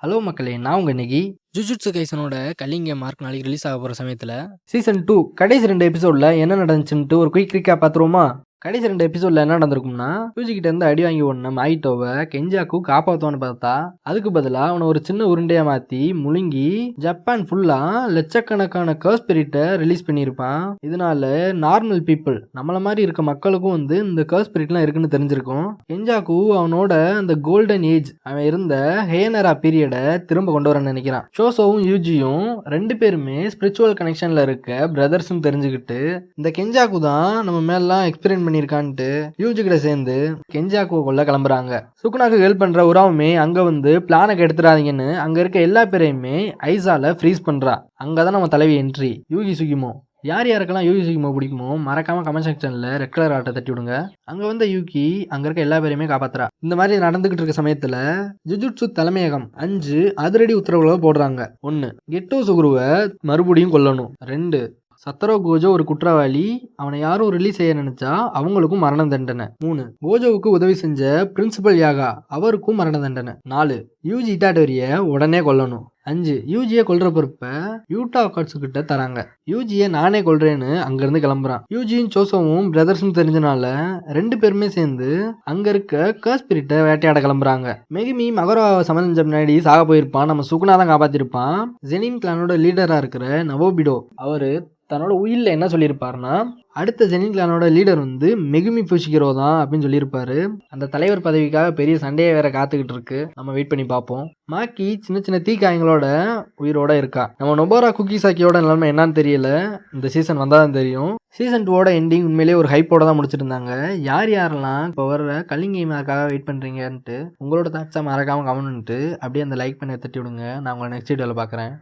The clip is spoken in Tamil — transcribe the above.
ஹலோ மக்களே! நான் உங்க நிகி. ஜுஜுட்சு கைசனோட கல்லிங் கேம் மார்க் நாளைக்கு ரிலீஸ் ஆக போகிற சமயத்தில் சீசன் 2 கடைசி 2 எபிசோட்ல என்ன நடந்துச்சுன்ட்டு ஒரு குயிக் ரீகேப் பார்த்துருவோமா? கடைசி 2 எபிசோட்ல என்ன நடந்திருக்கும்னா, யூஜி கிட்ட இருந்து அடி வாங்கி ஓடுன மைட்டோவை கெஞ்சாக்கு காப்பாற்றுவான்னு பார்த்தா, அதுக்கு பதிலாக அவனை ஒரு சின்ன உருண்டையா மாற்றி முழுங்கி ஜப்பான் ஃபுல்லா லட்சக்கணக்கான கர்ஸ் ஸ்பிரிட்டை ரிலீஸ் பண்ணியிருப்பான். இதனால நார்மல் பீப்புள் நம்மள மாதிரி இருக்க மக்களுக்கும் இந்த கர்ஸ் ஸ்பிரிட்லாம் இருக்குன்னு தெரிஞ்சிருக்கும். கெஞ்சாக்கு அவனோட அந்த கோல்டன் ஏஜ் அவன் இருந்த ஹேனரா பீரியடை திரும்ப கொண்டு வரன்னு நினைக்கிறான். ஷோசோவும் யூஜியும் ரெண்டு பேருமே ஸ்பிரிச்சுவல் கனெக்ஷன்ல இருக்க பிரதர்ஸ்னு தெரிஞ்சுக்கிட்டு இந்த கெஞ்சாக்கு தான் நம்ம மேலாம் எக்ஸ்பெரிமெண்ட் பண்ணியிருக்கான்ட்டு யூஜி கிட்ட சேர்ந்து கெஞ்சாக்கு கொள்ள கிளம்புறாங்க. சுகுனாக்கு ஹெல்ப் பண்ற உராவுமே அங்க வந்து பிளானை கெடுத்துறாதீங்கன்னு அங்க இருக்க எல்லா பேரையுமே ஐசால ஃப்ரீஸ் பண்றா. அங்கதான் நம்ம தலைவி என்ட்ரி யூகி சுகிமோ. யார் யாருக்கெல்லாம் யூகி சுகிமோ பிடிக்குமோ மறக்காம கமெண்ட் செக்ஷன்ல ரெட் கலர் ஆட்டை தட்டி விடுங்க. அங்க வந்து யூகி அங்க இருக்க எல்லா பேரையுமே காப்பாத்துறா. இந்த மாதிரி நடந்துகிட்டு இருக்க சமயத்துல ஜுஜுட்சு தலைமையகம் 5 அதிரடி உத்தரவுகளை போடுறாங்க. 1. கெட்டோ சுகுருவை மறுபடியும் கொல்லணும். 2. சத்தரோ கோஜோ ஒரு குற்றவாளி, அவனை யாரும் ரிலீஸ் செய்ய நினைச்சா அவங்களுக்கும் மரண தண்டனை. 3. கோஜோவுக்கு உதவி செஞ்ச பிரின்சிபல் யாகா அவருக்கும் மரண தண்டனை. 4. யூஜி இட்டாடோரிய உடனே கொல்லணும். 5. யூஜியை கொல்ற பொறுப்பை யூட்டா அக்காட்சு கிட்ட தராங்க. யூஜியை நானே கொல்றேன்னு அங்கிருந்து கிளம்புறான். யூஜியும் சோசோவும் பிரதர்ஸ்னு தெரிஞ்சனால ரெண்டு பேருமே சேர்ந்து அங்க இருக்க கர்ஸ் ஸ்பிரிட்டை வேட்டையாட கிளம்புறாங்க. மெகுமி மகரோவை சமஞ்ச முன்னாடி சாக போயிருப்பான். நம்ம சுகுனா தான் காப்பாத்திருப்பான். ஜெனின் கிளானோட லீடரா இருக்கிற நவோபிடோ அவரு தன்னோட உயிரில் என்ன சொல்லியிருப்பாருன்னா, அடுத்த ஜெனின் கிளானோட லீடர் வந்து மெகுமி புஷிகிரோ தான் அப்படின்னு சொல்லியிருப்பாரு. அந்த தலைவர் பதவிக்காக பெரிய சண்டையை வேற காத்துக்கிட்டு இருக்கு. நம்ம வெயிட் பண்ணி பார்ப்போம். மாக்கி சின்ன சின்ன தீக்காயங்களோட உயிரோட இருக்கா. நம்ம நொபோரா குக்கிசாக்கியோட நிலைமை என்னன்னு தெரியல. இந்த சீசன் வந்தாதான் தெரியும். சீசன் 2ஓட எண்டிங் உண்மையிலேயே ஒரு ஹைப்போட தான் முடிச்சிட்டு இருந்தாங்க. யார் யாரெல்லாம் இப்போ வர்ற கல்லிங் கேமுக்காக வெயிட் பண்ணுறீங்கன்ட்டு உங்களோட தாட்ஸை மறக்காமல் கமெண்ட் பண்ணிட்டு அப்படியே அந்த லைக் பண்ணி தட்டி விடுங்க. நான் உங்களை நெக்ஸ்ட் வீடியோவில் பார்க்குறேன்.